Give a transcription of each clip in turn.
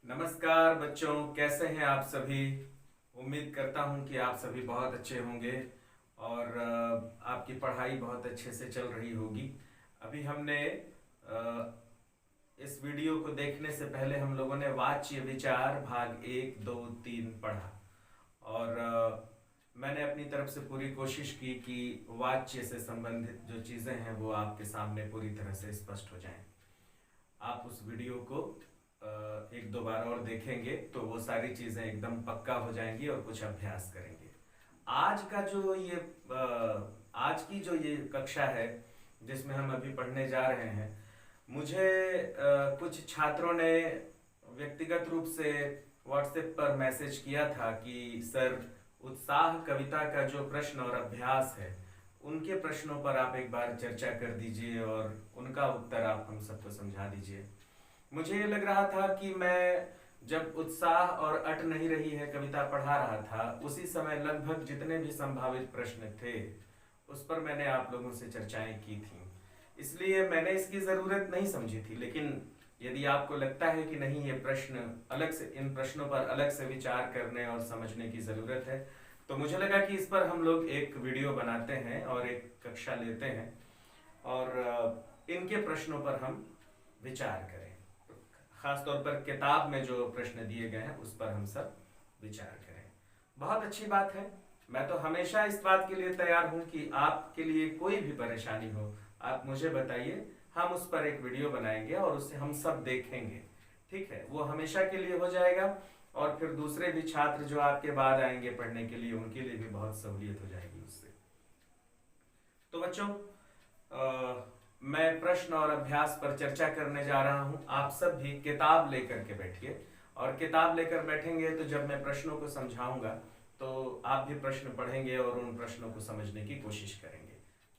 नमस्कार बच्चों, कैसे हैं आप सभी। उम्मीद करता हूं कि आप सभी बहुत अच्छे होंगे और आपकी पढ़ाई बहुत अच्छे से चल रही होगी। अभी हमने इस वीडियो को देखने से पहले हम लोगों ने वाच्य विचार भाग 1, 2, 3 पढ़ा और मैंने अपनी तरफ से पूरी कोशिश की कि वाच्य से संबंधित जो चीज़ें हैं वो आपके सामने पूरी तरह से स्पष्ट हो जाएं। आप उस वीडियो को एक दो बार और देखेंगे तो वो सारी चीजें एकदम पक्का हो जाएंगी और कुछ अभ्यास करेंगे। आज का जो ये आज की जो ये कक्षा है जिसमें हम अभी पढ़ने जा रहे हैं, मुझे कुछ छात्रों ने व्यक्तिगत रूप से व्हाट्सएप पर मैसेज किया था कि सर, उत्साह कविता का जो प्रश्न और अभ्यास है उनके प्रश्नों पर आप एक बार चर्चा कर दीजिए और उनका उत्तर आप हम सबको समझा दीजिए। मुझे ये लग रहा था कि मैं जब उत्साह और अट नहीं रही है कविता पढ़ा रहा था, उसी समय लगभग जितने भी संभावित प्रश्न थे उस पर मैंने आप लोगों से चर्चाएं की थी, इसलिए मैंने इसकी ज़रूरत नहीं समझी थी। लेकिन यदि आपको लगता है कि नहीं, ये प्रश्न अलग से, इन प्रश्नों पर अलग से विचार करने और समझने की ज़रूरत है, तो मुझे लगा कि इस पर हम लोग एक वीडियो बनाते हैं और एक कक्षा लेते हैं और इनके प्रश्नों पर हम विचार करें। खासतौर पर किताब में जो प्रश्न दिए गए हैं उस पर हम सब विचार करें। बहुत अच्छी बात है। मैं तो हमेशा इस बात के लिए तैयार हूं कि आपके लिए कोई भी परेशानी हो, आप मुझे बताइए, हम उस पर एक वीडियो बनाएंगे और उसे हम सब देखेंगे। ठीक है, वो हमेशा के लिए हो जाएगा और फिर दूसरे भी छात्र जो आपके बाद आएंगे पढ़ने के लिए, उनके लिए भी बहुत सहूलियत हो जाएगी उससे। तो बच्चों, मैं प्रश्न और अभ्यास पर चर्चा करने जा रहा हूं। आप सब भी किताब लेकर के बैठिए और किताब लेकर बैठेंगे तो जब मैं प्रश्नों को समझाऊंगा तो आप भी प्रश्न पढ़ेंगे और उन प्रश्नों को समझने की कोशिश करेंगे,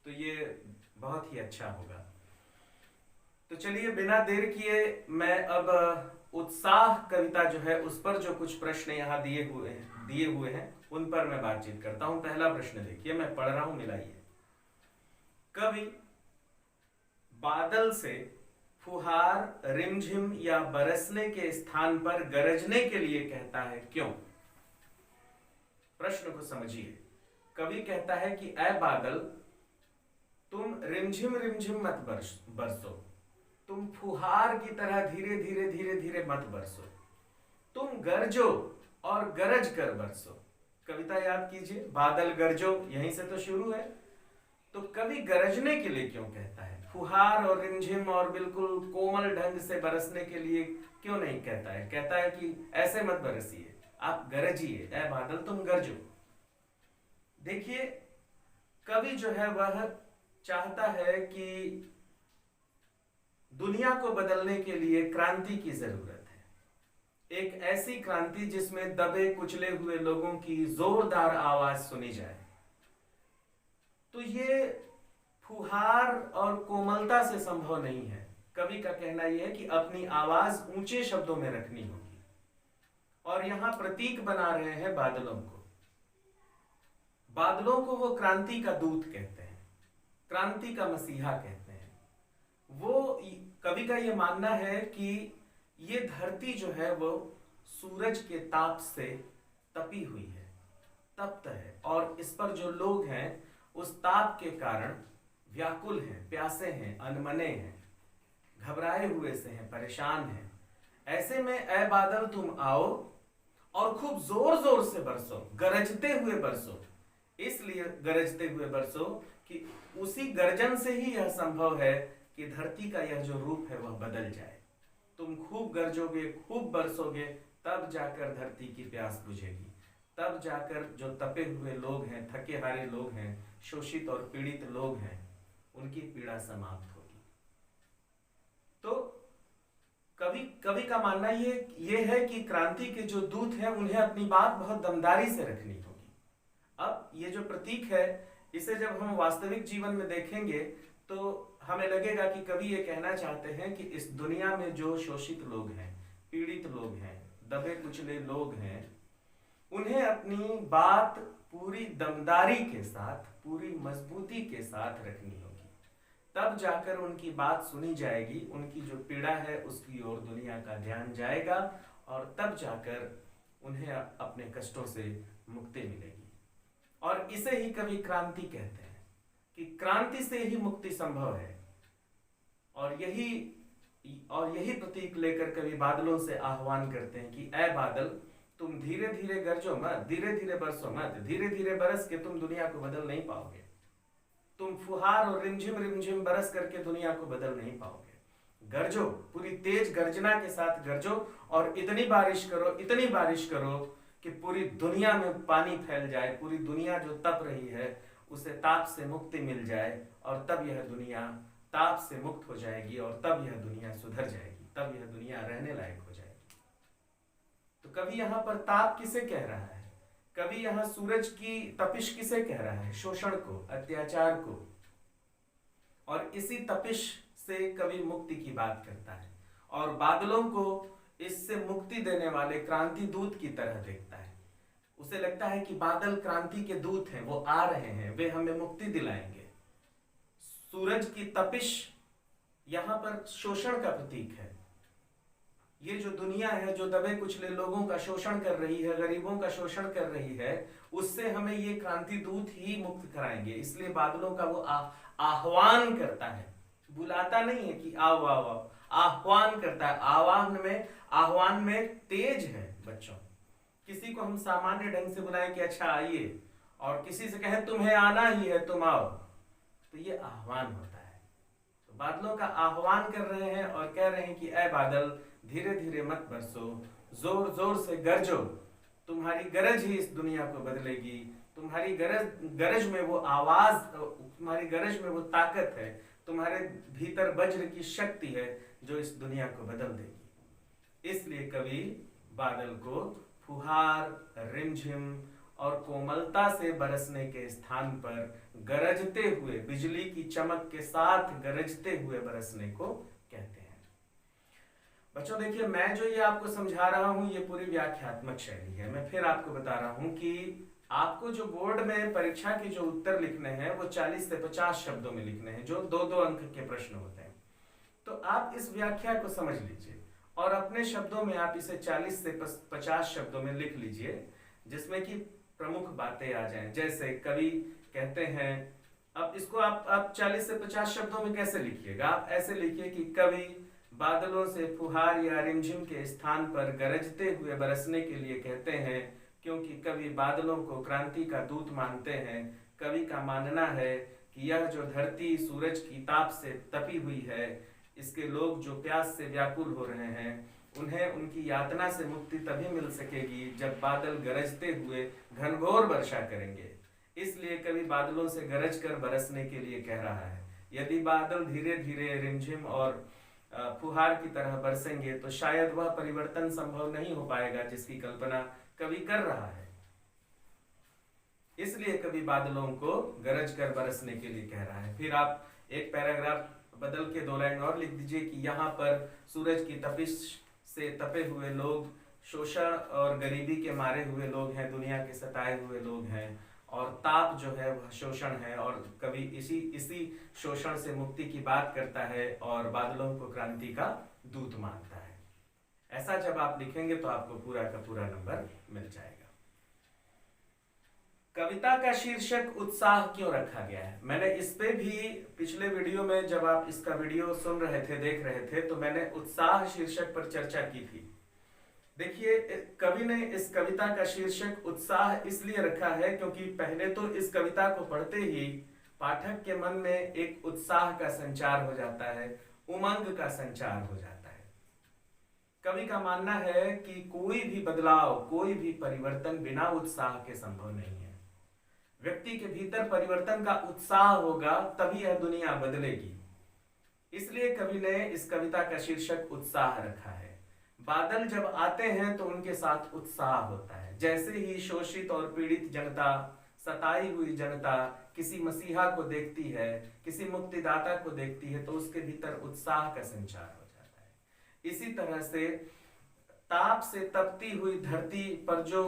तो ये बहुत ही अच्छा होगा। तो चलिए, बिना देर किए मैं अब उत्साह कविता जो है उस पर जो कुछ प्रश्न यहाँ दिए हुए हैं उन पर मैं बातचीत करता हूं। पहला प्रश्न देखिए, मैं पढ़ रहा हूं, मिलाइए। कवि बादल से फुहार, रिमझिम या बरसने के स्थान पर गरजने के लिए कहता है, क्यों? प्रश्न को समझिए। कवि कहता है कि ऐ बादल, तुम रिमझिम रिमझिम मत बरसो, तुम फुहार की तरह धीरे धीरे धीरे धीरे मत बरसो, तुम गरजो और गरज कर बरसो। कविता याद कीजिए, बादल गरजो यहीं से तो शुरू है। तो कवि गरजने के लिए क्यों कहता है? फुहार और रिमझिम और बिल्कुल कोमल ढंग से बरसने के लिए क्यों नहीं कहता है? कहता है कि ऐसे मत बरसिए, आप गरजिए, ऐ बादल तुम गरजो। देखिए, कवि जो है वह चाहता है कि दुनिया को बदलने के लिए क्रांति की जरूरत है। एक ऐसी क्रांति जिसमें दबे कुचले हुए लोगों की जोरदार आवाज सुनी जाए। तो ये फुहार और कोमलता से संभव नहीं है। कवि का कहना यह है कि अपनी आवाज ऊंचे शब्दों में रखनी होगी और यहां प्रतीक बना रहे हैं बादलों को। बादलों को वो क्रांति का दूत कहते हैं, क्रांति का मसीहा कहते हैं। वो कवि का ये मानना है कि ये धरती जो है वो सूरज के ताप से तपी हुई है, तप्त है, और इस पर जो लोग हैं उस ताप के कारण व्याकुल हैं, प्यासे हैं, अनमने हैं, घबराए हुए से हैं, परेशान हैं। ऐसे में ऐ बादल तुम आओ और खूब जोर जोर से बरसो, गरजते हुए बरसो। इसलिए गरजते हुए बरसो कि उसी गर्जन से ही यह संभव है कि धरती का यह जो रूप है वह बदल जाए। तुम खूब गरजोगे, खूब बरसोगे, तब जाकर धरती की प्यास बुझेगी, तब जाकर जो तपे हुए लोग हैं, थके हारे लोग हैं, शोषित और पीड़ित लोग हैं, उनकी पीड़ा समाप्त होगी। तो कवि का मानना ये है कि क्रांति के जो दूत हैं उन्हें अपनी बात बहुत दमदारी से रखनी होगी। अब ये जो प्रतीक है, इसे जब हम वास्तविक जीवन में देखेंगे तो हमें लगेगा कि कवि ये कहना चाहते हैं कि इस दुनिया में जो शोषित लोग हैं, पीड़ित लोग हैं, दबे कुचले लोग हैं, उन्हें अपनी बात पूरी दमदारी के साथ, पूरी मजबूती के साथ रखनी होगी, तब जाकर उनकी बात सुनी जाएगी, उनकी जो पीड़ा है उसकी ओर दुनिया का ध्यान जाएगा और तब जाकर उन्हें अपने कष्टों से मुक्ति मिलेगी। और इसे ही कवि क्रांति कहते हैं कि क्रांति से ही मुक्ति संभव है। और यही प्रतीक लेकर कवि बादलों से आह्वान करते हैं कि ऐ बादल, तुम धीरे धीरे गरजो मत, धीरे धीरे बरसो मत, धीरे धीरे बरस के तुम दुनिया को बदल नहीं पाओगे। तुम फुहार और रिमझिम बरस करके दुनिया को बदल नहीं पाओगे। गरजो, पूरी तेज गर्जना के साथ गरजो और इतनी बारिश करो कि पूरी दुनिया में पानी फैल जाए, पूरी दुनिया जो तप रही है उसे ताप से मुक्ति मिल जाए, और तब यह दुनिया ताप से मुक्त हो जाएगी, और तब यह दुनिया सुधर जाएगी, तब यह दुनिया रहने लायक हो जाएगी। तो कवि यहाँ पर ताप किसे कह रहा है? कवि यहाँ सूरज की तपिश किसे कह रहा है? शोषण को, अत्याचार को। और इसी तपिश से कवि मुक्ति की बात करता है और बादलों को इससे मुक्ति देने वाले क्रांति दूत की तरह देखता है। उसे लगता है कि बादल क्रांति के दूत हैं, वो आ रहे हैं, वे हमें मुक्ति दिलाएंगे। सूरज की तपिश यहाँ पर शोषण का प्रतीक है। ये जो दुनिया है, जो दबे कुचले लोगों का शोषण कर रही है, गरीबों का शोषण कर रही है, उससे हमें ये क्रांति दूत ही मुक्त कराएंगे। इसलिए बादलों का वो आह्वान करता है, बुलाता नहीं है कि आओ आओ आओ, आह्वान करता है। आह्वान में तेज है बच्चों। किसी को हम सामान्य ढंग से बुलाएं कि अच्छा आइए, और किसी से कहें तुम्हें आना ही है, तुम आओ, तो ये आह्वान होता है। तो बादलों का आह्वान कर रहे हैं और कह रहे हैं कि ऐ बादल, धीरे धीरे मत बरसो, जोर जोर से गरजो, तुम्हारी गरज ही इस दुनिया को बदलेगी। तुम्हारी गरज में वो आवाज, तुम्हारी गरज में वो ताकत है, तुम्हारे भीतर वज्र की शक्ति है जो इस दुनिया को बदल देगी। इसलिए कवि बादल को फुहार, रिमझिम और कोमलता से बरसने के स्थान पर गरजते हुए, बिजली की चमक के साथ गरजते हुए बरसने को कहते हैं। बच्चों देखिए, मैं जो ये आपको समझा रहा हूं ये पूरी व्याख्यात्मक शैली है। मैं फिर आपको बता रहा हूं कि आपको जो बोर्ड में परीक्षा के जो उत्तर लिखने हैं वो 40 से 50 शब्दों में लिखने हैं, जो 2-2 अंक के प्रश्न होते हैं। तो आप इस व्याख्या को समझ लीजिए और अपने शब्दों में आप इसे 40 से 50 शब्दों में लिख लीजिए, जिसमें कि प्रमुख बातें आ जाएं। जैसे कवि कहते हैं, अब इसको आप 40 से 50 शब्दों में कैसे लिखिएगा? आप ऐसे लिखिए कि कवि बादलों से फुहार या रिमझिम के स्थान पर गरजते हुए बरसने के लिए कहते हैं, क्योंकि कवि बादलों को क्रांति का दूत मानते हैं। कवि का मानना है कि यह जो धरती सूरज की ताप से तपी हुई है, इसके लोग जो प्यास से व्याकुल हो रहे हैं, उन्हें उनकी यातना से मुक्ति तभी मिल सकेगी जब बादल गरजते हुए घनघोर वर्षा करेंगे। इसलिए कवि बादलों से गरज कर बरसने के लिए कह रहा है। यदि बादल धीरे धीरे रिमझिम और फुहार की तरह बरसेंगे तो शायद वह परिवर्तन संभव नहीं हो पाएगा जिसकी कल्पना कवि कर रहा है। इसलिए कवि बादलों को गरज कर बरसने के लिए कह रहा है। फिर आप एक पैराग्राफ बदल के 2 लाइन और लिख दीजिए कि यहाँ पर सूरज की तपिश से तपे हुए लोग शोषण और गरीबी के मारे हुए लोग हैं, दुनिया के सताए हुए लोग हैं, और ताप जो है वह शोषण है, और कवि इसी शोषण से मुक्ति की बात करता है और बादलों को क्रांति का दूत मानता है। ऐसा जब आप लिखेंगे तो आपको पूरा का पूरा नंबर मिल जाएगा। कविता का शीर्षक उत्साह क्यों रखा गया है? मैंने इस पे भी पिछले वीडियो में, जब आप इसका वीडियो सुन रहे थे, देख रहे थे, तो मैंने उत्साह शीर्षक पर चर्चा की थी। देखिए, कवि ने इस कविता का शीर्षक उत्साह इसलिए रखा है क्योंकि पहले तो इस कविता को पढ़ते ही पाठक के मन में एक उत्साह का संचार हो जाता है, उमंग का संचार हो जाता है। कवि का मानना है कि कोई भी बदलाव, कोई भी परिवर्तन बिना उत्साह के संभव नहीं है। व्यक्ति के भीतर परिवर्तन का उत्साह होगा तभी यह दुनिया बदलेगी। इसलिए कवि ने इस कविता का शीर्षक उत्साह रखा है। बादल जब आते हैं तो उनके साथ उत्साह होता है। जैसे ही शोषित और पीड़ित जनता, सताई हुई जनता किसी मसीहा को देखती है, किसी मुक्तिदाता को देखती है, तो उसके भीतर उत्साह का संचार हो जाता है। इसी तरह से ताप से तपती हुई धरती पर जो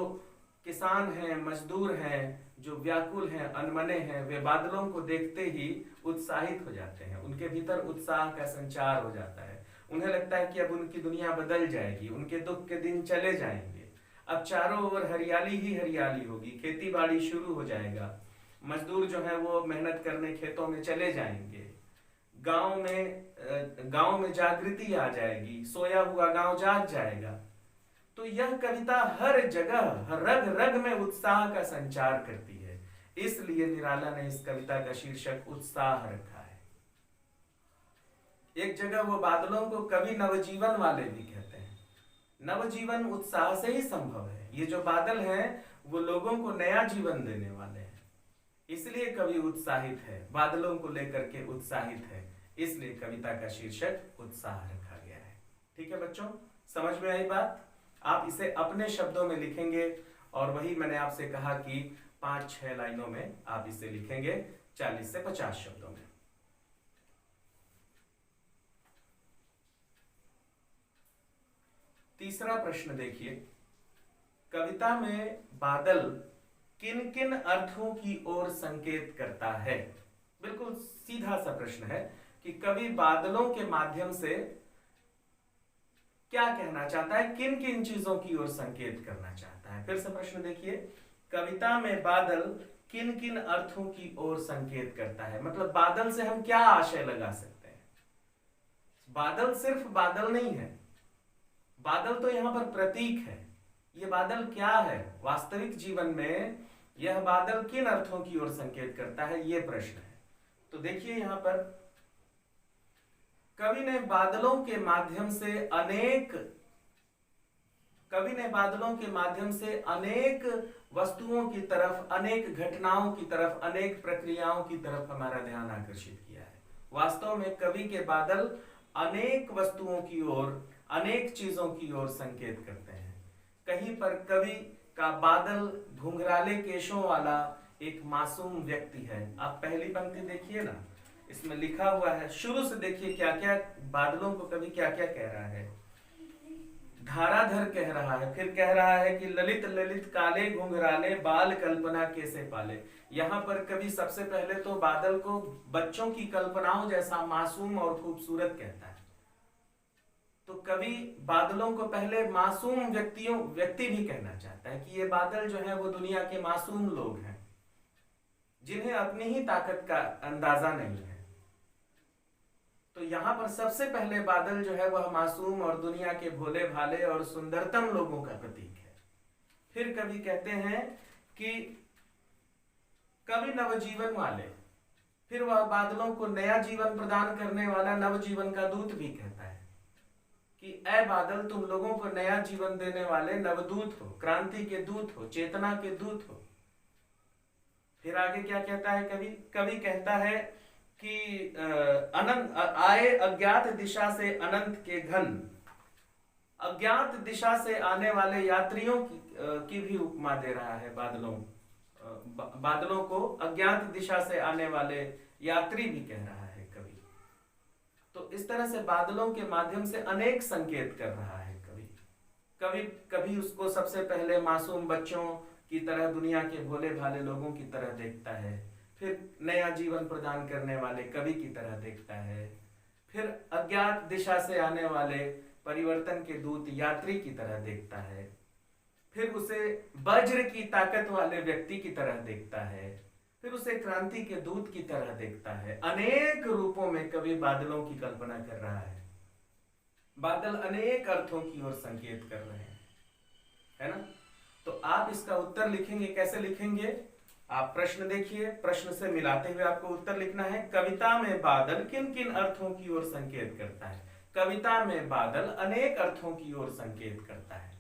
किसान हैं, मजदूर हैं, जो व्याकुल हैं, अनमने हैं, वे बादलों को देखते ही उत्साहित हो जाते हैं। उनके भीतर उत्साह का संचार हो जाता है। उन्हें लगता है कि अब उनकी दुनिया बदल जाएगी, उनके दुख के दिन चले जाएंगे, अब चारों ओर हरियाली ही हरियाली होगी, खेती बाड़ी शुरू हो जाएगा, मजदूर जो है वो मेहनत करने खेतों में चले जाएंगे, गांव में जागृति आ जाएगी, सोया हुआ गांव जाग जाएगा। तो यह कविता हर जगह हर रग रग में उत्साह का संचार करती है, इसलिए निराला ने इस कविता का शीर्षक उत्साह रखा है। एक जगह वो बादलों को कवि नवजीवन वाले भी कहते हैं। नवजीवन उत्साह से ही संभव है। ये जो बादल हैं वो लोगों को नया जीवन देने वाले हैं, इसलिए कवि उत्साहित है, बादलों को लेकर के उत्साहित है, इसलिए कविता का शीर्षक उत्साह रखा गया है। ठीक है बच्चों, समझ में आई बात? आप इसे अपने शब्दों में लिखेंगे और वही मैंने आपसे कहा कि 5-6 लाइनों में आप इसे लिखेंगे, 40 से 50 शब्दों में। तीसरा प्रश्न देखिए, कविता में बादल किन किन अर्थों की ओर संकेत करता है? बिल्कुल सीधा सा प्रश्न है कि कवि बादलों के माध्यम से क्या कहना चाहता है, किन किन चीजों की ओर संकेत करना चाहता है। फिर से प्रश्न देखिए, कविता में बादल किन किन अर्थों की ओर संकेत करता है, मतलब बादल से हम क्या आशय लगा सकते हैं। बादल सिर्फ बादल नहीं है, बादल तो यहां पर प्रतीक है। ये बादल क्या है वास्तविक जीवन में, यह बादल किन अर्थों की ओर संकेत करता है, यह प्रश्न है। तो देखिए यहां पर कवि ने बादलों के माध्यम से अनेक वस्तुओं की तरफ, अनेक घटनाओं की तरफ, अनेक प्रक्रियाओं की तरफ हमारा ध्यान आकर्षित किया है। वास्तव में कवि के बादल अनेक वस्तुओं की ओर, अनेक चीजों की ओर संकेत करते हैं। कहीं पर कवि का बादल घुंघराले केशों वाला एक मासूम व्यक्ति है। आप पहली पंक्ति देखिए ना, इसमें लिखा हुआ है, शुरू से देखिए क्या क्या बादलों को कवि क्या क्या कह रहा है। धाराधर कह रहा है, फिर कह रहा है कि ललित ललित काले घुंघराले बाल कल्पना कैसे पाले। यहाँ पर कवि सबसे पहले तो बादल को बच्चों की कल्पनाओं जैसा मासूम और खूबसूरत कहता है। तो कवि बादलों को पहले मासूम व्यक्ति भी कहना चाहता है कि ये बादल जो है वो दुनिया के मासूम लोग हैं, जिन्हें अपनी ही ताकत का अंदाजा नहीं है। तो यहाँ पर सबसे पहले बादल जो है वह मासूम और दुनिया के भोले भाले और सुंदरतम लोगों का प्रतीक है। फिर कवि कहते हैं कि कवि नवजीवन वाले, फिर वह बादलों को नया जीवन प्रदान करने वाला नवजीवन का दूत भी कहता है कि ऐ बादल तुम लोगों को नया जीवन देने वाले नवदूत हो, क्रांति के दूत हो, चेतना के दूत हो। फिर आगे क्या कहता है कवि? कवि कहता है कि अनंत आए अज्ञात दिशा से अनंत के घन, अज्ञात दिशा से आने वाले यात्रियों की भी उपमा दे रहा है। बादलों को अज्ञात दिशा से आने वाले यात्री भी कह रहा है कवि। तो इस तरह से बादलों के माध्यम से अनेक संकेत कर रहा है कवि। कभी उसको सबसे पहले मासूम बच्चों की तरह, दुनिया के भोले भाले लोगों की तरह देखता है, फिर नया जीवन प्रदान करने वाले कवि की तरह देखता है, फिर अज्ञात दिशा से आने वाले परिवर्तन के दूत यात्री की तरह देखता है, फिर उसे वज्र की ताकत वाले व्यक्ति की तरह देखता है, फिर उसे क्रांति के दूत की तरह देखता है। अनेक रूपों में कवि बादलों की कल्पना कर रहा है। बादल अनेक अर्थों की ओर संकेत कर रहे हैं, है ना? तो आप इसका उत्तर लिखेंगे, कैसे लिखेंगे? आप प्रश्न देखिए, प्रश्न से मिलाते हुए आपको उत्तर लिखना है। कविता में बादल किन किन अर्थों की ओर संकेत करता है? कविता में बादल अनेक अर्थों की ओर संकेत करता है।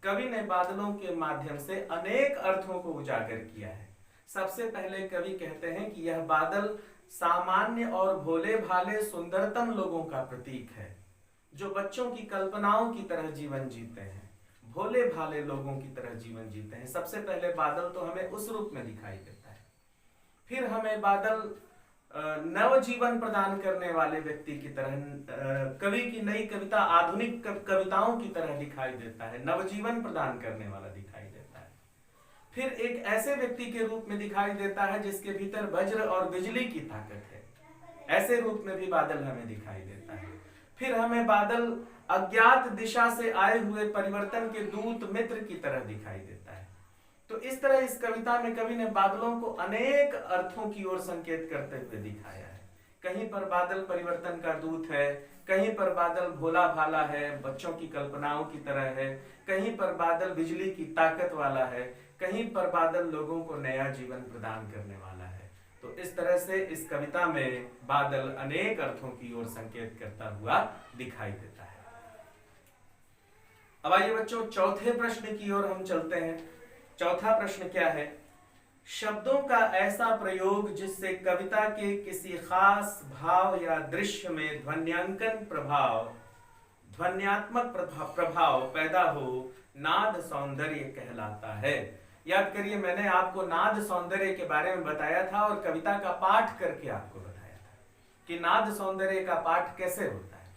कवि ने बादलों के माध्यम से अनेक अर्थों को उजागर किया है। सबसे पहले कवि कहते हैं कि यह बादल सामान्य और भोले भाले सुंदरतम लोगों का प्रतीक है, जो बच्चों की कल्पनाओं की तरह जीवन जीते हैं, भोले भाले लोगों की तरह जीवन जीते हैं। सबसे पहले बादल तो हमें उस रूप में दिखाई देता है। फिर हमें बादल नव जीवन प्रदान करने वाले व्यक्ति की तरह, कवि की नई कविता आधुनिक कविताओं की तरह दिखाई देता है, नवजीवन प्रदान करने वाला दिखाई देता है। फिर एक ऐसे व्यक्ति के रूप में दिखाई देता है जिसके भीतर वज्र और बिजली की ताकत है, ऐसे रूप में भी बादल हमें दिखाई देता है। फिर हमें बादल अज्ञात दिशा से आए हुए परिवर्तन के दूत मित्र की तरह दिखाई देता है। तो इस तरह इस कविता में कवि ने बादलों को अनेक अर्थों की ओर संकेत करते हुए दिखाया है। कहीं पर बादल परिवर्तन का दूत है, कहीं पर बादल भोला भाला है, बच्चों की कल्पनाओं की तरह है, कहीं पर बादल बिजली की ताकत वाला है, कहीं पर बादल लोगों को नया जीवन प्रदान करने वाला है। तो इस तरह से इस कविता में बादल अनेक अर्थों की ओर संकेत करता हुआ दिखाई देता है। अब आइए बच्चों चौथे प्रश्न की ओर हम चलते हैं। चौथा प्रश्न क्या है? शब्दों का ऐसा प्रयोग जिससे कविता के किसी खास भाव या दृश्य में ध्वन्यात्मक प्रभाव पैदा हो नाद सौंदर्य कहलाता है। याद करिए, मैंने आपको नाद सौंदर्य के बारे में बताया था और कविता का पाठ करके आपको बताया था कि नाद सौंदर्य का पाठ कैसे होता है।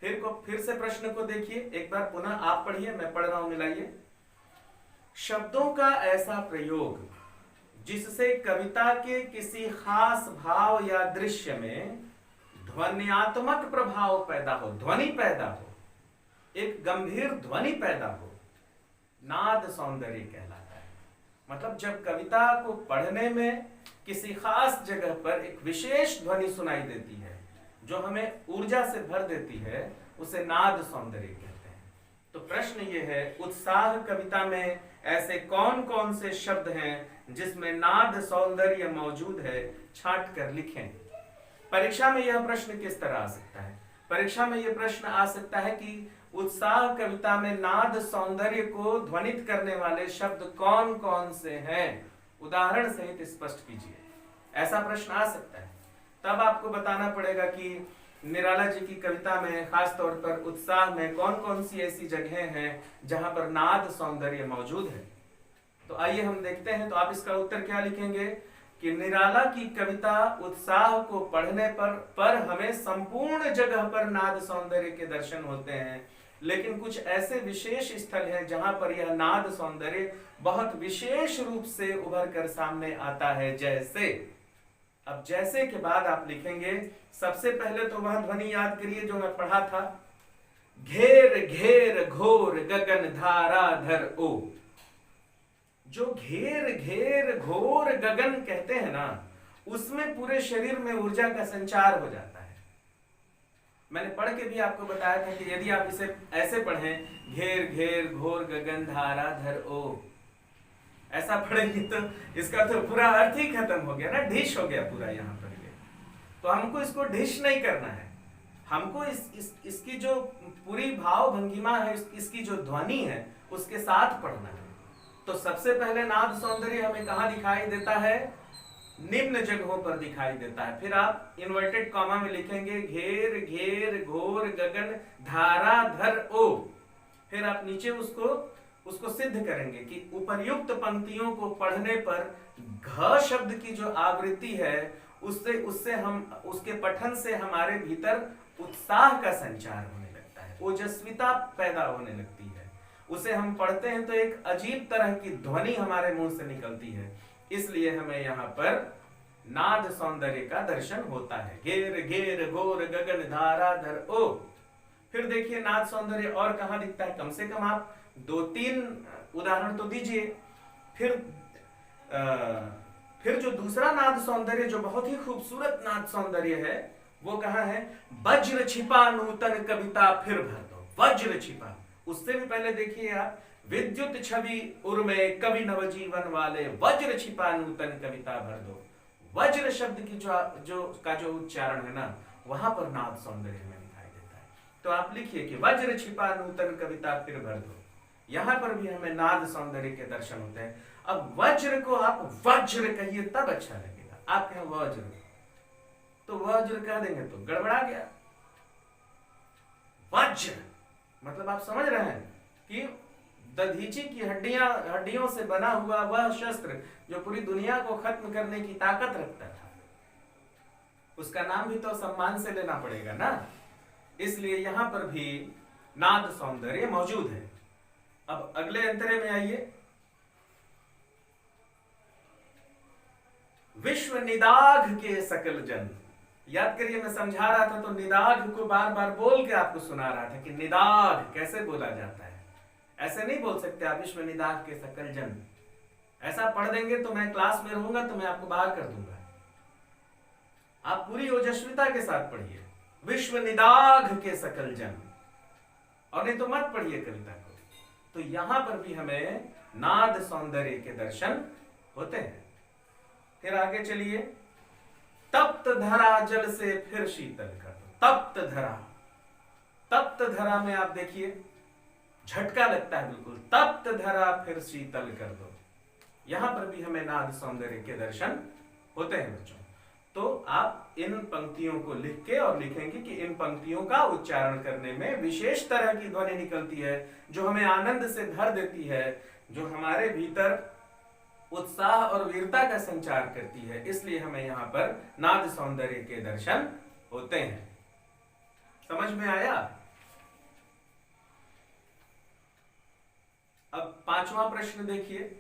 फिर से प्रश्न को देखिए एक बार, पुनः आप पढ़िए, मैं पढ़ रहा हूं, मिलाइए। शब्दों का ऐसा प्रयोग जिससे कविता के किसी खास भाव या दृश्य में ध्वन्यात्मक प्रभाव पैदा हो, ध्वनि पैदा हो, एक गंभीर ध्वनि पैदा हो, नाद सौंदर्य कहलाता है। मतलब जब कविता को पढ़ने में किसी खास जगह पर एक विशेष ध्वनि सुनाई देती है जो हमें ऊर्जा से भर देती है, उसे नाद सौंदर्य कहते हैं। तो प्रश्न ये है, उत्साह कविता में ऐसे कौन कौन से शब्द हैं जिसमें नाद सौंदर्य मौजूद है, छांट कर लिखें। परीक्षा में यह प्रश्न किस तरह आ सकता है? परीक्षा में यह प्रश्न आ सकता है कि उत्साह कविता में नाद सौंदर्य को ध्वनित करने वाले शब्द कौन कौन से हैं, उदाहरण सहित स्पष्ट कीजिए। ऐसा प्रश्न आ सकता है। तब आपको बताना पड़ेगा कि निराला जी की कविता में खास तौर पर उत्साह में कौन कौन सी ऐसी जगहें हैं जहां पर नाद सौंदर्य मौजूद है। तो आइए हम देखते हैं। तो आप इसका उत्तर क्या लिखेंगे कि निराला की कविता उत्साह को पढ़ने पर हमें संपूर्ण जगह पर नाद सौंदर्य के दर्शन होते हैं, लेकिन कुछ ऐसे विशेष स्थल हैं जहां पर यह नाद सौंदर्य बहुत विशेष रूप से उभर कर सामने आता है। जैसे, अब जैसे के बाद आप लिखेंगे, सबसे पहले तो वह ध्वनि याद करिए जो मैं पढ़ा था, घेर घेर घोर गगन धाराधर ओ। जो घेर घेर घोर गगन कहते हैं ना, उसमें पूरे शरीर में ऊर्जा का संचार हो जाता है। मैंने पढ़ के भी आपको बताया था कि यदि आप इसे ऐसे पढ़ें, घेर घेर घोर गगन धाराधर ओ, ऐसा पढ़ेंगे तो इसका तो पूरा अर्थ ही खत्म हो गया ना, ढिश हो गया पूरा यहाँ पर ये। तो हमको इसको ढिश नहीं करना है, हमको इसकी जो पूरी भाव भंगिमा है, इसकी जो ध्वनि है उसके साथ पढ़ना है। तो सबसे पहले नाद सौंदर्य हमें कहाँ दिखाई देता है? निम्न जगहों पर दिखाई देता है। फिर आप इन्वर्टेड कॉमा में लिखेंगे घेर घेर घोर गगन धाराधर ओ। फिर आप नीचे उसको सिद्ध करेंगे कि उपर्युक्त पंक्तियों को पढ़ने पर घ शब्द की जो आवृत्ति है उससे हम उसके पठन से हमारे भीतर उत्साह का संचार होने लगता है, ओजस्विता पैदा होने लगती है। उसे हम पढ़ते हैं तो एक अजीब तरह की ध्वनि हमारे मुंह से निकलती है, इसलिए हमें यहाँ पर नाद सौंदर्य का दर्शन होता है। घेर घेर घोर गगन धाराधर ओ। फिर देखिए नाद सौंदर्य और कहाँ दिखता है, कम से कम आप 2-3 उदाहरण तो दीजिए। फिर जो दूसरा नाद सौंदर्य जो बहुत ही खूबसूरत नाद सौंदर्य है वो कहाँ है? वज्र छिपा नूतन कविता फिर भर दो। वज्र छिपा, उससे भी पहले देखिए आप, विद्युत छवि उर्मे कवि नवजीवन वाले, वज्र छिपा नूतन कविता भर दो। वज्र शब्द की जो उच्चारण है ना, वहां पर नाद सौंदर्य में दिखाई देता है। तो आप लिखिए कि वज्र छिपा नूतन कविता फिर भर दो। यहां पर भी हमें नाद सौंदर्य के दर्शन होते हैं। अब वज्र को आप वज्र कहिए तब अच्छा लगेगा। आप कहें वज्र, तो वज्र कह देंगे तो गड़बड़ा गया। वज्र मतलब आप समझ रहे हैं कि दधीची की हड्डियों से बना हुआ वह शस्त्र जो पूरी दुनिया को खत्म करने की ताकत रखता था, उसका नाम भी तो सम्मान से लेना पड़ेगा ना। इसलिए यहां पर भी नाद सौंदर्य मौजूद है। अब अगले अंतरे में आइए। विश्व निदाघ के सकल जन, याद करिए, मैं समझा रहा था तो निदाघ को बार बार बोल के आपको सुना रहा था कि निदाघ कैसे बोला जाता है। ऐसे नहीं बोल सकते आप विश्व निदाघ के सकल जन। ऐसा पढ़ देंगे तो मैं क्लास में रहूंगा तो मैं आपको बाहर कर दूंगा। आप पूरी ओजस्विता के साथ पढ़िए, विश्व निदाघ के सकल जन, और नहीं तो मत पढ़िए कविता को। तो यहां पर भी हमें नाद सौंदर्य के दर्शन होते हैं। फिर आगे चलिए, तप्त धरा जल से फिर शीतल कर दो। तप्त धरा, तप्त धरा में आप देखिए झटका लगता है बिल्कुल, तप्त धरा फिर शीतल कर दो। यहां पर भी हमें नाद सौंदर्य के दर्शन होते हैं बच्चों। तो आप इन पंक्तियों को लिख के और लिखेंगे कि इन पंक्तियों का उच्चारण करने में विशेष तरह की ध्वनि निकलती है जो हमें आनंद से भर देती है, जो हमारे भीतर उत्साह और वीरता का संचार करती है। इसलिए हमें यहाँ पर नाद सौंदर्य के दर्शन होते हैं। समझ में आया? अब पांचवा प्रश्न देखिए,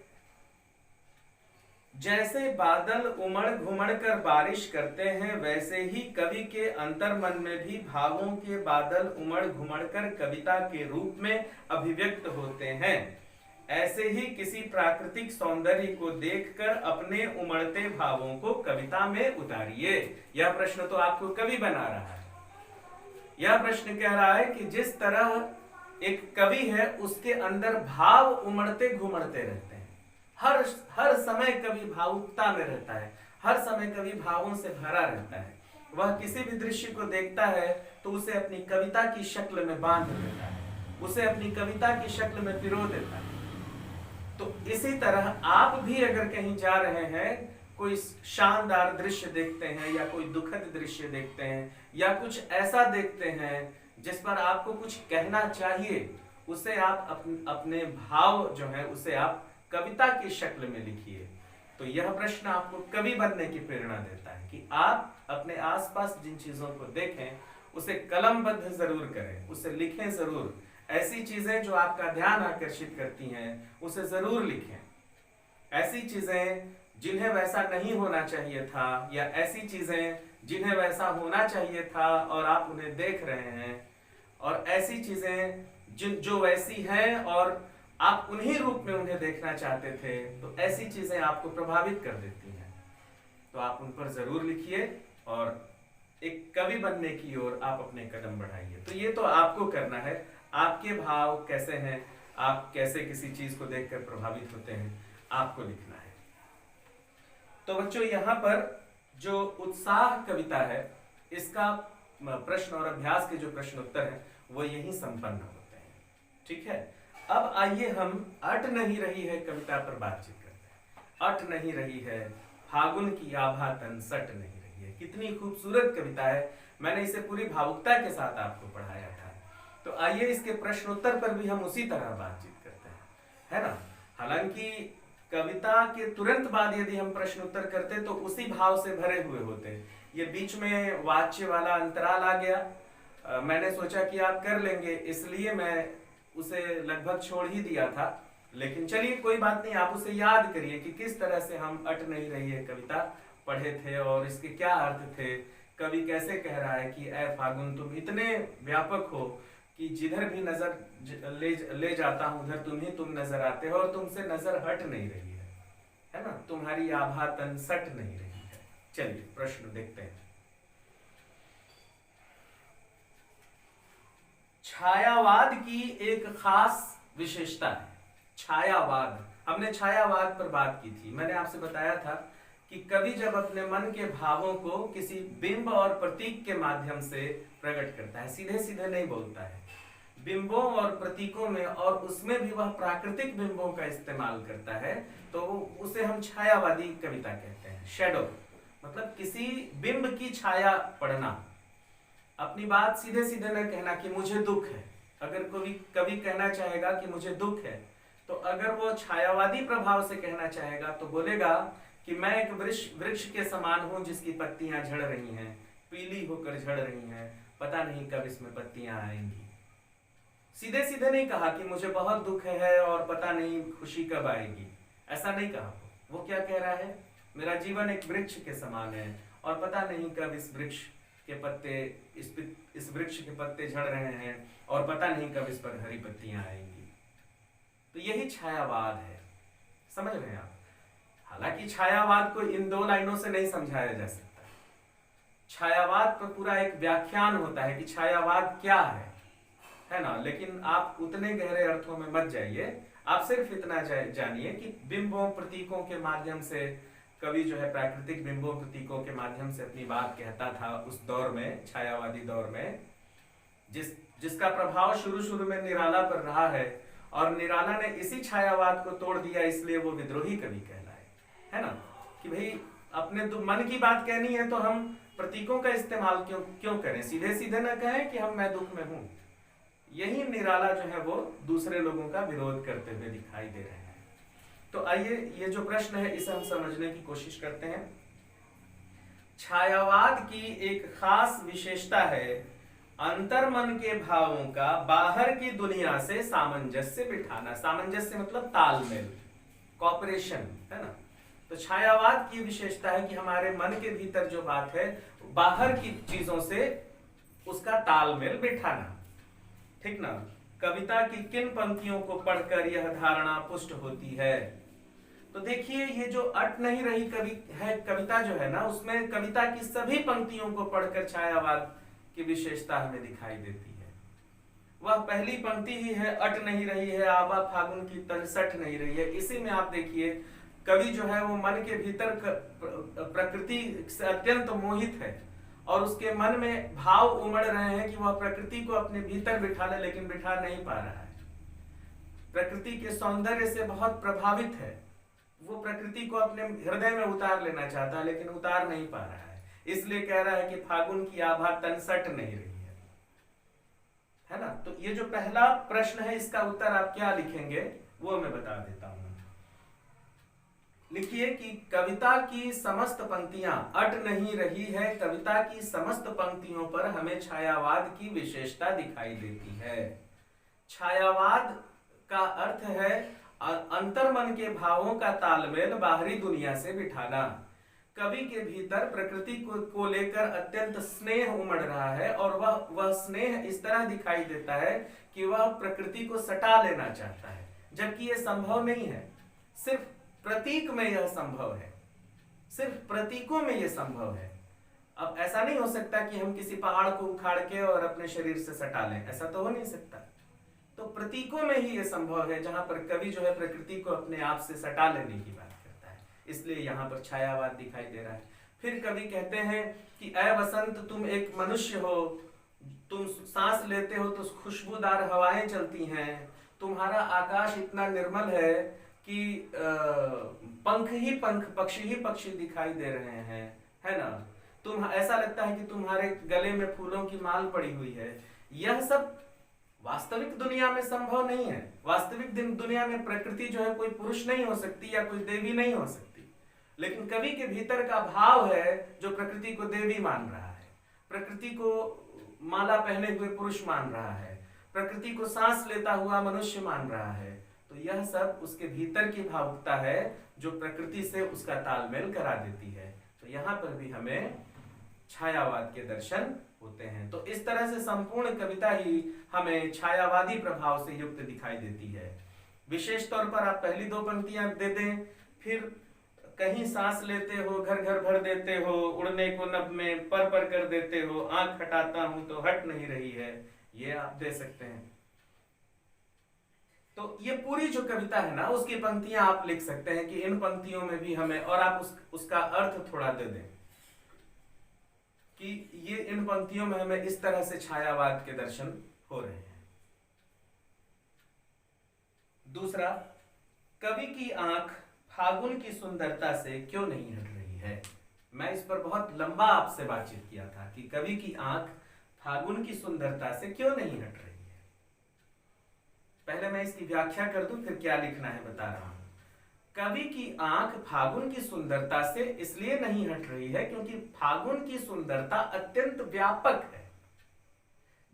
जैसे बादल उमड़ घुमड़ कर बारिश करते हैं वैसे ही कवि के अंतर्मन में भी भावों के बादल उमड़ घुमड़ कर कविता के रूप में अभिव्यक्त होते हैं। ऐसे ही किसी प्राकृतिक सौंदर्य को देखकर अपने उमड़ते भावों को कविता में उतारिए। यह प्रश्न तो आपको कवि बना रहा है। यह प्रश्न कह रहा है कि जिस तरह एक कवि है उसके अंदर भाव उमड़ते घुमड़ते रहते हैं, हर समय कवि भावुकता में रहता है, हर समय कवि भावों से भरा रहता है। वह किसी भी दृश्य को देखता है तो उसे अपनी कविता की शक्ल में बांध देता है, उसे अपनी कविता की शक्ल में पिरो देता है। तो इसी तरह आप भी अगर कहीं जा रहे हैं, कोई शानदार दृश्य देखते हैं या कोई दुखद दृश्य देखते हैं या कुछ ऐसा देखते हैं जिस पर आपको कुछ कहना चाहिए, उसे आप अपने भाव जो है उसे आप कविता की शक्ल में लिखिए। तो यह प्रश्न आपको कवि बनने की प्रेरणा देता है कि आप अपने आसपास जिन चीजों को देखें उसे कलमबद्ध जरूर करें, उसे लिखें जरूर। ऐसी चीजें जो आपका ध्यान आकर्षित करती हैं उसे जरूर लिखें। ऐसी चीजें जिन्हें वैसा नहीं होना चाहिए था या ऐसी चीजें जिन्हें वैसा होना चाहिए था और आप उन्हें देख रहे हैं, और ऐसी चीजें जो वैसी हैं और आप उन्हीं रूप में उन्हें देखना चाहते थे, तो ऐसी चीजें आपको प्रभावित कर देती हैं। तो आप उन पर जरूर लिखिए और एक कवि बनने की ओर आप अपने कदम बढ़ाइए। तो ये तो आपको करना है, आपके भाव कैसे हैं, आप कैसे किसी चीज को देखकर प्रभावित होते हैं, आपको लिखना है। तो बच्चों यहाँ पर जो उत्साह कविता है इसका प्रश्न और अभ्यास के जो प्रश्न उत्तर है वो यही संपन्न होते हैं। ठीक है, अब आइए हम अट नहीं रही है कविता पर बातचीत करते हैं। अट नहीं रही है फागुन की आभा तन सट नहीं रही है। कितनी खूबसूरत कविता है, मैंने इसे पूरी भावुकता के साथ आपको पढ़ाया था। तो आइए इसके प्रश्नोत्तर पर भी हम उसी तरह बातचीत करते हैं, है ना। हालांकि कविता के तुरंत बाद यदि हम प्रश्नोत्तर करते तो उसी भाव से भरे हुए होते। ये बीच में वाच्य वाला अंतराल आ गया, मैंने सोचा कि आप कर लेंगे इसलिए मैं उसे लगभग छोड़ ही दिया था। लेकिन चलिए कोई बात नहीं, आप उसे याद करिए कि किस तरह से हम अट नहीं रही है कविता पढ़े थे और इसके क्या अर्थ थे। कवि कैसे कह रहा है कि ऐ फागुन तुम इतने व्यापक हो कि जिधर भी नजर ले जाता हूं उधर तुम नजर आते हो और तुमसे नजर हट नहीं रही है ना, तुम्हारी आभा तन सट नहीं रही है। चलिए प्रश्न देखते हैं। छायावाद की एक खास विशेषता है छायावाद। हमने छायावाद पर बात की थी। मैंने आपसे बताया था कि कवि जब अपने मन के भावों को किसी बिंब और प्रतीक के माध्यम से प्रकट करता है, सीधे सीधे नहीं बोलता है, बिंबों और प्रतीकों में, और उसमें भी वह प्राकृतिक बिंबों का इस्तेमाल करता है, तो उसे हम छायावादी कविता कहते हैं। शैडो मतलब किसी बिंब की छाया पड़ना। अपनी बात सीधे सीधे न कहना कि मुझे दुख है। अगर कोई कवि कहना चाहेगा कि मुझे दुख है, तो अगर वो छायावादी प्रभाव से कहना चाहेगा तो बोलेगा कि मैं एक वृक्ष के समान हूं जिसकी पत्तियां झड़ रही हैं, पीली होकर झड़ रही हैं, पता नहीं कब इसमें पत्तियां आएंगी। सीधे सीधे नहीं कहा कि मुझे बहुत दुख है और पता नहीं खुशी कब आएगी, ऐसा नहीं कहा। वो क्या कह रहा है, मेरा जीवन एक वृक्ष के समान है और पता नहीं कब इस वृक्ष के पत्ते, इस वृक्ष के पत्ते झड़ रहे हैं और पता नहीं कब इस पर हरी पत्तियां आएंगी। तो यही छायावाद है, समझ रहे हैं आप। हालांकि छायावाद को इन 2 लाइनों से नहीं समझाया जा सकता। छायावाद पर पूरा एक व्याख्यान होता है कि छायावाद क्या है ना। लेकिन आप उतने गहरे अर्थों में मत जाइए, आप सिर्फ इतना जानिए कि बिंबों प्रतीकों के माध्यम से कवि जो है प्राकृतिक बिंबों प्रतीकों के माध्यम से अपनी बात कहता था उस दौर में, छायावादी दौर में, जिसका प्रभाव शुरू में निराला पर रहा है। और निराला ने इसी छायावाद को तोड़ दिया, इसलिए वो विद्रोही कवि कहलाए, है ना। कि भाई अपने मन की बात कहनी है तो हम प्रतीकों का इस्तेमाल क्यों करें, सीधे सीधे न कहें कि मैं दुख में हूं। यही निराला जो है वो दूसरे लोगों का विरोध करते हुए दिखाई दे रहे हैं। तो आइए ये जो प्रश्न है इसे हम समझने की कोशिश करते हैं। छायावाद की एक खास विशेषता है अंतर्मन के भावों का बाहर की दुनिया से सामंजस्य बिठाना। सामंजस्य मतलब तालमेल, कॉपरेशन, है ना। तो छायावाद की विशेषता है कि हमारे मन के भीतर जो बात है बाहर की चीजों से उसका तालमेल बिठाना, ठीक ना। कविता की किन पंक्तियों को पढ़कर यह धारणा पुष्ट होती है? तो देखिए ये जो अट नहीं रही कविता जो है ना, उसमें कविता की सभी पंक्तियों को पढ़कर छायावाद की विशेषता हमें दिखाई देती है। वह पहली पंक्ति ही है, अट नहीं रही है आबा फागुन की तन सट नहीं रही है। इसी में आप देखिए कवि जो है वो मन के भीतर प्रकृति से अत्यंत मोहित है और उसके मन में भाव उमड़ रहे हैं कि वह प्रकृति को अपने भीतर बिठा ले, लेकिन बिठा नहीं पा रहा है। प्रकृति के सौंदर्य से बहुत प्रभावित है, वो प्रकृति को अपने हृदय में उतार लेना चाहता है लेकिन उतार नहीं पा रहा है। इसलिए कह रहा है कि फागुन की आभा तन सट नहीं रही है ना। तो ये जो पहला प्रश्न है इसका उत्तर आप क्या लिखेंगे वो मैं बता देता हूं। लिखिए कि कविता की समस्त पंक्तियां अट नहीं रही है, कविता की समस्त पंक्तियों पर हमें छायावाद की विशेषता दिखाई देती है। छायावाद का अर्थ है अंतर्मन के भावों का तालमेल बाहरी दुनिया से बिठाना। कवि के भीतर प्रकृति को लेकर अत्यंत स्नेह उमड़ रहा है और वह स्नेह इस तरह दिखाई देता है कि वह प्रकृति को सटा लेना चाहता है, जबकि यह संभव नहीं है। सिर्फ प्रतीक में यह संभव है, सिर्फ प्रतीकों में यह संभव है। अब ऐसा नहीं हो सकता कि हम किसी पहाड़ को उखाड़ के और अपने शरीर से सटा लें, ऐसा तो हो नहीं सकता। तो प्रतीकों में ही यह संभव है जहां पर कवि जो है प्रकृति को अपने आप से सटा लेने की बात करता है, इसलिए यहां पर छायावाद दिखाई दे रहा है। फिर कवि कहते हैं कि ऐ वसंत तुम एक मनुष्य हो, तुम सांस लेते हो तो खुशबूदार हवाएं चलती हैं, तुम्हारा आकाश इतना निर्मल है कि पंख ही पंख, पक्षी ही पक्षी दिखाई दे रहे हैं, है ना। तुम ऐसा लगता है कि तुम्हारे गले में फूलों की माल पड़ी हुई है। यह सब वास्तविक दुनिया में संभव नहीं है। वास्तविक दुनिया में प्रकृति जो है कोई पुरुष नहीं हो सकती या कोई देवी नहीं हो सकती, लेकिन कवि के भीतर का भाव है जो प्रकृति को देवी मान रहा है, प्रकृति को माला पहने हुए पुरुष मान रहा है, प्रकृति को सांस लेता हुआ मनुष्य मान रहा है। तो यह सब उसके भीतर की भावुकता है जो प्रकृति से उसका तालमेल करा देती है। तो यहाँ पर भी हमें छायावाद के दर्शन होते हैं। तो इस तरह से संपूर्ण कविता ही हमें छायावादी प्रभाव से युक्त दिखाई देती है। विशेष तौर पर आप पहली 2 पंक्तियां दे दें, फिर कहीं सांस लेते हो घर घर भर देते हो, उड़ने को नभ में पर पर कर देते हो, आंख हटाता हूं तो हट नहीं रही है, ये आप दे सकते हैं। तो ये पूरी जो कविता है ना उसकी पंक्तियां आप लिख सकते हैं कि इन पंक्तियों में भी हमें, और आप उसका अर्थ थोड़ा दे दें कि ये इन पंक्तियों में हमें इस तरह से छायावाद के दर्शन हो रहे हैं। दूसरा, कवि की आंख फागुन की सुंदरता से क्यों नहीं हट रही है। मैं इस पर बहुत लंबा आपसे बातचीत किया था कि कवि की आंख फागुन की सुंदरता से क्यों नहीं हट रही है। पहले मैं इसकी व्याख्या कर दूं फिर क्या लिखना है बता रहा हूं। कवि की आंख फागुन की सुंदरता से इसलिए नहीं हट रही है क्योंकि फागुन की सुंदरता अत्यंत व्यापक है।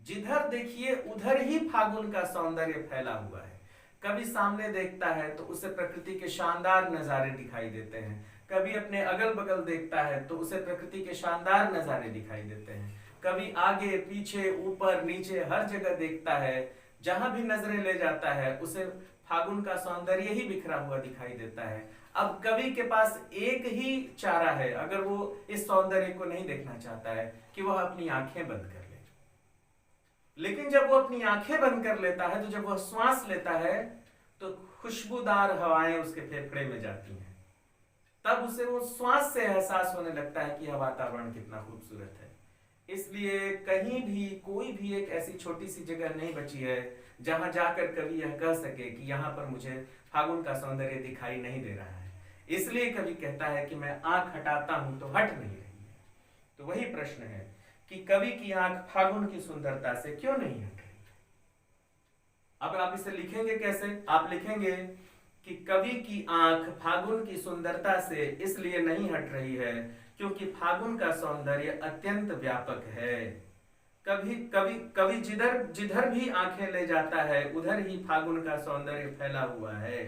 जिधर देखिए उधर ही फागुन का सौंदर्य फैला हुआ है। कवि सामने देखता है तो उसे प्रकृति के शानदार नजारे दिखाई देते हैं, कभी अपने अगल बगल देखता है तो उसे प्रकृति के शानदार नजारे दिखाई देते हैं। कभी आगे पीछे ऊपर नीचे हर जगह देखता है, जहां भी नजरें ले जाता है उसे फागुन का सौंदर्य ही बिखरा हुआ दिखाई देता है। अब कवि के पास एक ही चारा है, अगर वो इस सौंदर्य को नहीं देखना चाहता है, कि वह अपनी आंखें बंद कर ले। लेकिन जब वो अपनी आंखें बंद कर लेता है, तो जब वह श्वास लेता है तो खुशबूदार हवाएं उसके फेफड़े में जाती हैं। तब उसे वो श्वास से एहसास होने लगता है कि यह वातावरण कितना खूबसूरत है। इसलिए कहीं भी कोई भी एक ऐसी छोटी सी जगह नहीं बची है जहां जाकर कवि यह कह सके कि यहाँ पर मुझे फागुन का सौंदर्य दिखाई नहीं दे रहा है। इसलिए कवि कहता है कि मैं आंख हटाता हूं तो हट नहीं रही है। तो वही प्रश्न है कि कवि की आंख फागुन की सुंदरता से क्यों नहीं हट रही है। अब आप इसे लिखेंगे कैसे? आप लिखेंगे कि कवि की आंख फागुन की सुंदरता से इसलिए नहीं हट रही है क्योंकि फागुन का सौंदर्य अत्यंत व्यापक है। कवि जिधर जिधर भी आंखें ले जाता है उधर ही फागुन का सौंदर्य फैला हुआ है।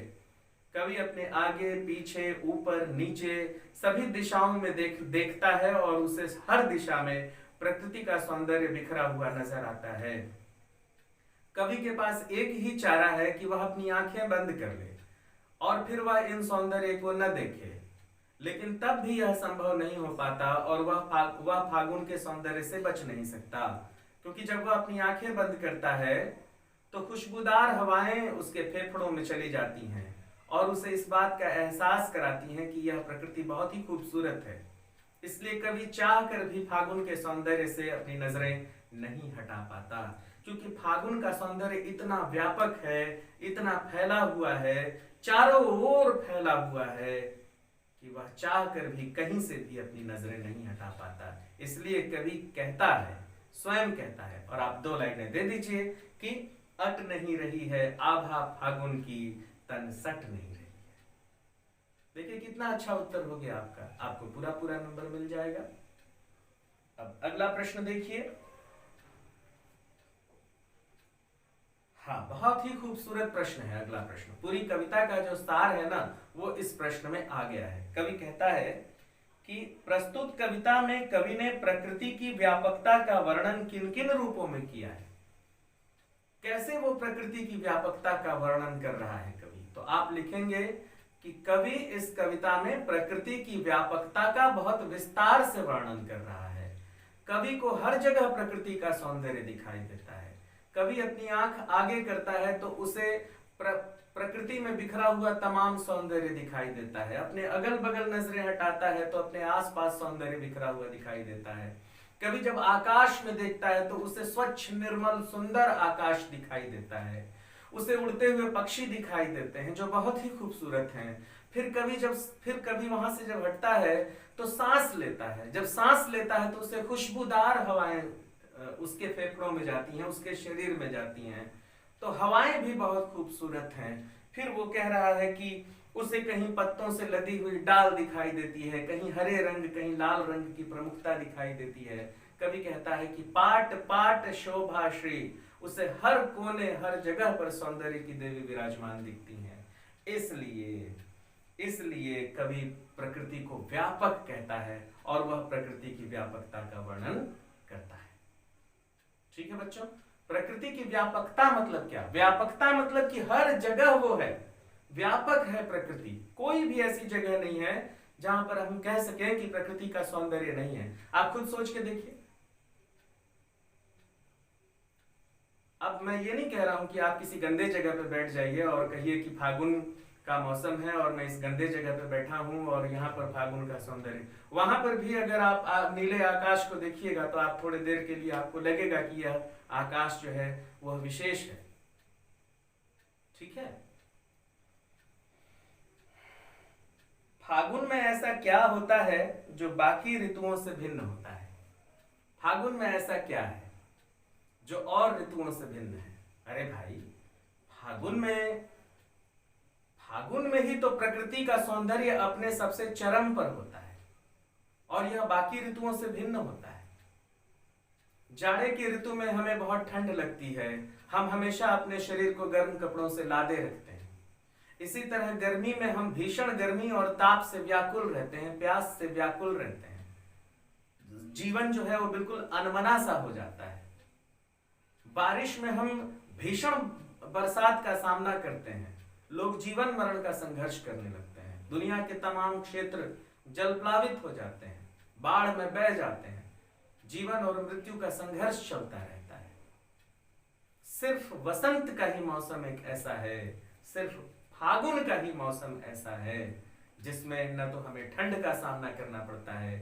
कवि अपने आगे पीछे ऊपर नीचे सभी दिशाओं में देखता है और उसे हर दिशा में प्रकृति का सौंदर्य बिखरा हुआ नजर आता है। कवि के पास एक ही चारा है कि वह अपनी आंखें बंद कर ले और फिर वह इन सौंदर्य को न देखे। लेकिन तब भी यह संभव नहीं हो पाता और वह फागुन के सौंदर्य से बच नहीं सकता, क्योंकि जब वह अपनी आंखें बंद करता है तो खुशबूदार हवाएं उसके फेफड़ों में चली जाती हैं और उसे इस बात का एहसास कराती हैं कि यह प्रकृति बहुत ही खूबसूरत है। इसलिए कवि चाह कर भी फागुन के सौंदर्य से अपनी नजरें नहीं हटा पाता, क्योंकि फागुन का सौंदर्य इतना व्यापक है, इतना फैला हुआ है, चारों ओर फैला हुआ है कि वह चाह कर भी कहीं से भी अपनी नजरें नहीं हटा पाता। इसलिए कवि कहता है, स्वयं कहता है, और आप 2 लाइनें दे दीजिए कि अट नहीं रही है आभा फागुन की, तन सट नहीं रही है। देखिए कितना अच्छा उत्तर हो गया आपका, आपको पूरा नंबर मिल जाएगा। अब अगला प्रश्न देखिए। हाँ, बहुत ही खूबसूरत प्रश्न है अगला प्रश्न। पूरी कविता का जो सार है ना, वो इस प्रश्न में आ गया है। कवि कहता है कि प्रस्तुत कविता में कवि ने प्रकृति की व्यापकता का वर्णन किन किन रूपों में किया है। कैसे वो प्रकृति की व्यापकता का वर्णन कर रहा है कवि? तो आप लिखेंगे कि कवि इस कविता में प्रकृति की व्यापकता का बहुत विस्तार से वर्णन कर रहा है। कवि को हर जगह प्रकृति का सौंदर्य दिखाई देता है। कवि अपनी आंख आगे करता है तो उसे प्रकृति में बिखरा हुआ तमाम सौंदर्य दिखाई देता है। अपने अगल बगल नजरें हटाता है तो अपने आसपास सौंदर्य बिखरा हुआ दिखाई देता है। कवि जब आकाश में देखता है तो उसे स्वच्छ निर्मल सुंदर आकाश दिखाई देता है। उसे उड़ते हुए पक्षी दिखाई देते हैं जो बहुत ही खूबसूरत हैं। फिर कवि वहां से जब हटता है तो सांस लेता है। जब सांस लेता है तो उसे खुशबूदार हवाएं उसके फेफड़ों में जाती हैं, उसके शरीर में जाती हैं, तो हवाएं भी बहुत खूबसूरत हैं। फिर वो कह रहा है कि उसे कहीं पत्तों से लदी हुई डाल दिखाई देती है, कहीं हरे रंग कहीं लाल रंग की प्रमुखता दिखाई देती है। कवि कहता है कि पाट पाट शोभा श्री, उसे हर कोने हर जगह पर सौंदर्य की देवी विराजमान दिखती हैं। इसलिए कवि प्रकृति को व्यापक कहता है और वह प्रकृति की व्यापकता का वर्णन करता है। ठीक है बच्चों, प्रकृति की व्यापकता मतलब क्या? व्यापकता मतलब कि हर जगह वो है, व्यापक है प्रकृति। कोई भी ऐसी जगह नहीं है जहां पर हम कह सकें कि प्रकृति का सौंदर्य नहीं है। आप खुद सोच के देखिए। अब मैं ये नहीं कह रहा हूं कि आप किसी गंदे जगह पे बैठ जाइए और कहिए कि फागुन का मौसम है और मैं इस गंदे जगह पे बैठा हूं और यहाँ पर फागुन का सौंदर्य। वहां पर भी अगर आप नीले आकाश को देखिएगा तो आप थोड़ी देर के लिए आपको लगेगा कि यह आकाश जो है वह विशेष है। ठीक है, फागुन में ऐसा क्या होता है जो बाकी ऋतुओं से भिन्न होता है? फागुन में ऐसा क्या है जो और ऋतुओं से भिन्न है? अरे भाई, फागुन में ही तो प्रकृति का सौंदर्य अपने सबसे चरम पर होता है और यह बाकी ऋतुओं से भिन्न होता है। जाड़े की ऋतु में हमें बहुत ठंड लगती है, हम हमेशा अपने शरीर को गर्म कपड़ों से लादे रखते हैं। इसी तरह गर्मी में हम भीषण गर्मी और ताप से व्याकुल रहते हैं, प्यास से व्याकुल रहते हैं। जीवन जो है वो बिल्कुल अनमना सा हो जाता है। बारिश में हम भीषण बरसात का सामना करते हैं, लोग जीवन मरण का संघर्ष करने लगते हैं, दुनिया के तमाम क्षेत्र जलप्लावित हो जाते हैं, बाढ़ में बह जाते हैं, जीवन और मृत्यु का संघर्ष चलता रहता है। सिर्फ वसंत का ही मौसम एक ऐसा है, सिर्फ फागुन का ही मौसम ऐसा है जिसमें न तो हमें ठंड का सामना करना पड़ता है,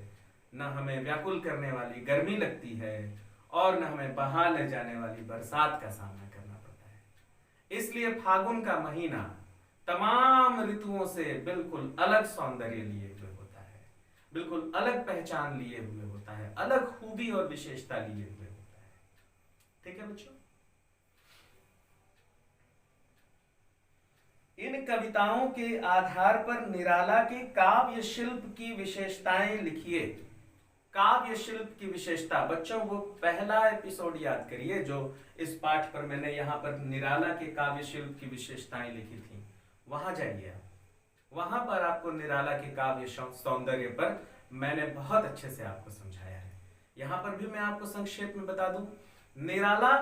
न हमें व्याकुल करने वाली गर्मी लगती है, और न हमें बहा ले जाने वाली बरसात का सामना करना पड़ता है। इसलिए फागुन का महीना तमाम ऋतुओं से बिल्कुल अलग सौंदर्य लिए हुए होता है, बिल्कुल अलग पहचान लिए हुए होता है, अलग खूबी और विशेषता लिए हुए होता है। ठीक है बच्चों, इन कविताओं के आधार पर निराला के काव्य शिल्प की विशेषताएं लिखिए। काव्य शिल्प की विशेषता, बच्चों वो पहला एपिसोड याद करिए जो इस पाठ पर मैंने यहाँ पर निराला के काव्य शिल्प की विशेषताएं लिखी थी, वहां जाइए आप, वहां पर आपको निराला के काव्य सौंदर्य पर मैंने बहुत अच्छे से आपको समझाया है। यहाँ पर भी मैं आपको संक्षेप में बता दूं, निराला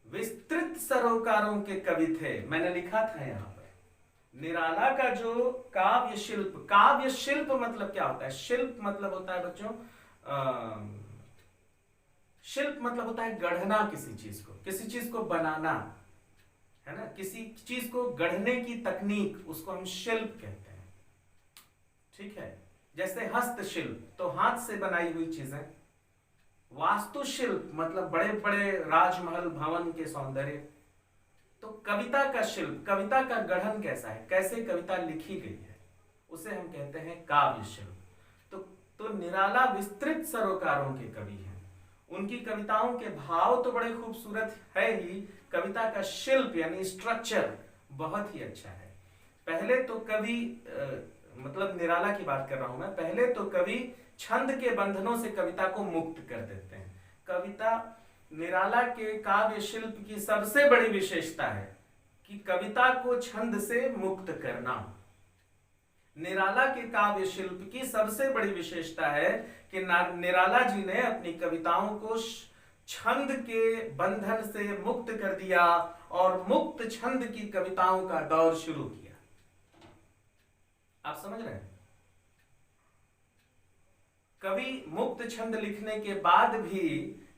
विस्तृत सरोकारों के कवि थे, मैंने लिखा था यहाँ पर। निराला का जो काव्य शिल्प मतलब क्या होता है? शिल्प मतलब होता है बच्चों, शिल्प मतलब होता है गढ़ना किसी चीज को बनाना, है ना, किसी चीज को गढ़ने की तकनीक, उसको हम शिल्प कहते हैं। ठीक है, जैसे हस्तशिल्प तो हाथ से बनाई हुई चीजें, वास्तुशिल्प मतलब बड़े बड़े राजमहल भवन के सौंदर्य। तो कविता का शिल्प, कविता का गढ़न कैसा है, कैसे कविता लिखी गई है, उसे हम कहते हैं काव्य शिल्प। तो निराला विस्तृत सरोकारों के कवि हैं, उनकी कविताओं के भाव तो बड़े खूबसूरत है ही, कविता का शिल्प यानी स्ट्रक्चर बहुत ही अच्छा है। पहले तो कवि मतलब निराला की बात कर रहा हूं मैं, पहले तो कवि छंद के बंधनों से कविता को मुक्त कर देते हैं। कविता, निराला के काव्य शिल्प की सबसे बड़ी विशेषता है कि कविता को छंद से मुक्त करना। निराला के काव्य शिल्प की सबसे बड़ी विशेषता है कि निराला जी ने अपनी कविताओं को छंद के बंधन से मुक्त कर दिया और मुक्त छंद की कविताओं का दौर शुरू किया। आप समझ रहे हैं? कवि मुक्त छंद लिखने के बाद भी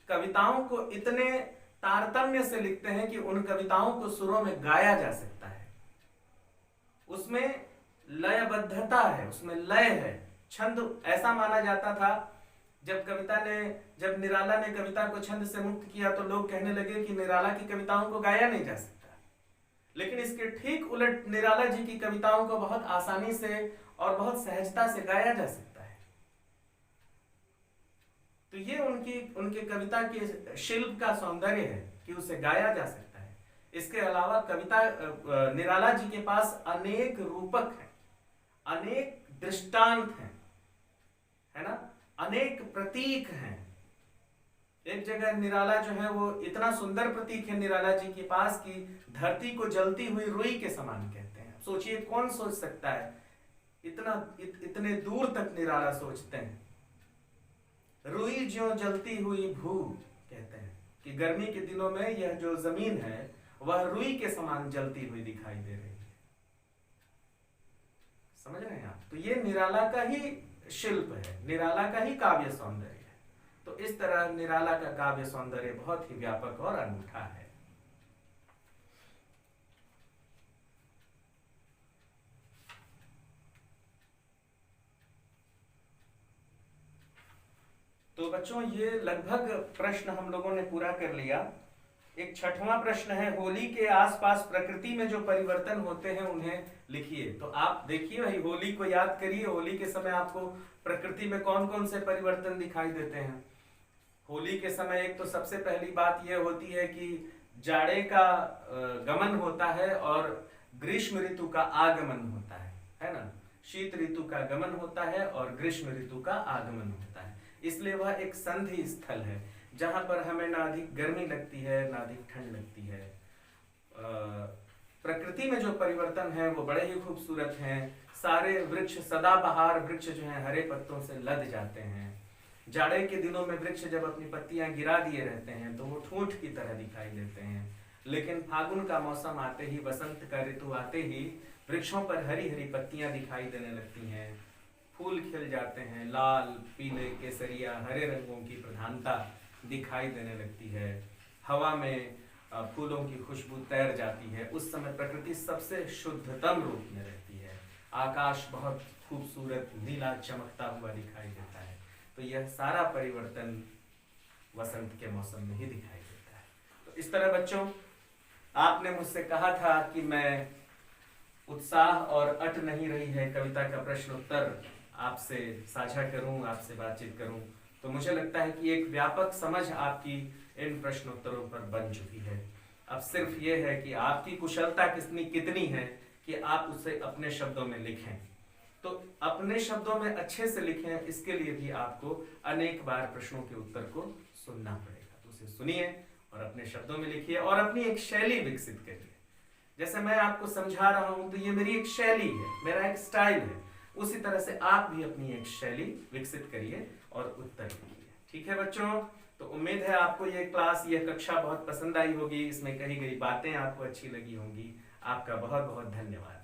कविताओं को इतने तारतम्य से लिखते हैं कि उन कविताओं को सुरों में गाया जा सकता है। उसमें लयबद्धता है, उसमें लय है। छंद ऐसा माना जाता था, जब निराला ने कविता को छंद से मुक्त किया तो लोग कहने लगे कि निराला की कविताओं को गाया नहीं जा सकता। लेकिन इसके ठीक उलट निराला जी की कविताओं को बहुत आसानी से और बहुत सहजता से गाया जा सकता है। तो ये उनके कविता के शिल्प का सौंदर्य है कि उसे गाया जा सकता है। इसके अलावा कविता, निराला जी के पास अनेक रूपक हैं, अनेक दृष्टांत हैं, है ना, अनेक प्रतीक हैं। एक जगह निराला जो है वो इतना सुंदर प्रतीक है निराला जी के पास कि धरती को जलती हुई रुई के समान कहते हैं। सोचिए कौन सोच सकता है, इतने दूर तक निराला सोचते हैं। रुई ज्यों जलती हुई भू कहते हैं कि गर्मी के दिनों में यह जो जमीन है वह रुई के समान जलती हुई दिखाई दे रही है। समझ रहे हैं आप? तो ये निराला का ही शिल्प है, निराला का ही काव्य सौंदर्य है। तो इस तरह निराला का काव्य सौंदर्य बहुत ही व्यापक और अनूठा है। तो बच्चों ये लगभग प्रश्न हम लोगों ने पूरा कर लिया। एक छठवां प्रश्न है, होली के आसपास प्रकृति में जो परिवर्तन होते हैं उन्हें लिखिए। तो आप देखिए भाई, होली को याद करिए, होली के समय आपको प्रकृति में कौन कौन से परिवर्तन दिखाई देते हैं। होली के समय एक तो सबसे पहली बात यह होती है कि जाड़े का गमन होता है और ग्रीष्म ऋतु का आगमन होता है ना। शीत ऋतु का गमन होता है और ग्रीष्म ऋतु का आगमन होता है। इसलिए वह एक संधि स्थल है जहां पर हमें ना अधिक गर्मी लगती है ना अधिक ठंड लगती है। प्रकृति में जो परिवर्तन है वो बड़े ही खूबसूरत हैं। सारे वृक्ष, सदाबहार वृक्ष जो हैं हरे पत्तों से लद जाते हैं। जाड़े के दिनों में वृक्ष जब अपनी पत्तियां गिरा दिए रहते हैं तो वो ठूंठ की तरह दिखाई देते हैं, लेकिन फागुन का मौसम आते ही, वसंत का ऋतु आते ही वृक्षों पर हरी हरी पत्तियां दिखाई देने लगती हैं, फूल खिल जाते हैं, लाल पीले केसरिया हरे रंगों की प्रधानता दिखाई देने लगती है, हवा में फूलों की खुशबू तैर जाती है। उस समय प्रकृति सबसे शुद्धतम रूप में रहती है, आकाश बहुत खूबसूरत नीला चमकता हुआ दिखाई देता है। तो यह सारा परिवर्तन वसंत के मौसम में ही दिखाई देता है। तो इस तरह बच्चों, आपने मुझसे कहा था कि मैं उत्साह और अट नहीं रही है कविता का प्रश्न उत्तर आपसे साझा करूं, आपसे बातचीत करूं, तो मुझे लगता है कि एक व्यापक समझ आपकी इन प्रश्नोत्तरों पर बन चुकी है। अब सिर्फ ये है कि आपकी कुशलता कितनी है कि आप उसे अपने शब्दों में लिखें। तो अपने शब्दों में अच्छे से लिखें, इसके लिए भी आपको अनेक बार प्रश्नों के उत्तर को सुनना पड़ेगा। तो उसे सुनिए और अपने शब्दों में लिखिए और अपनी एक शैली विकसित करिए। जैसे मैं आपको समझा रहा हूं तो ये मेरी एक शैली है, मेरा एक स्टाइल है, उसी तरह से आप भी अपनी एक शैली विकसित करिए और उत्तर लिखिए। ठीक है बच्चों, तो उम्मीद है आपको ये क्लास, ये कक्षा बहुत पसंद आई होगी, इसमें कही गई बातें आपको अच्छी लगी होंगी। आपका बहुत बहुत धन्यवाद।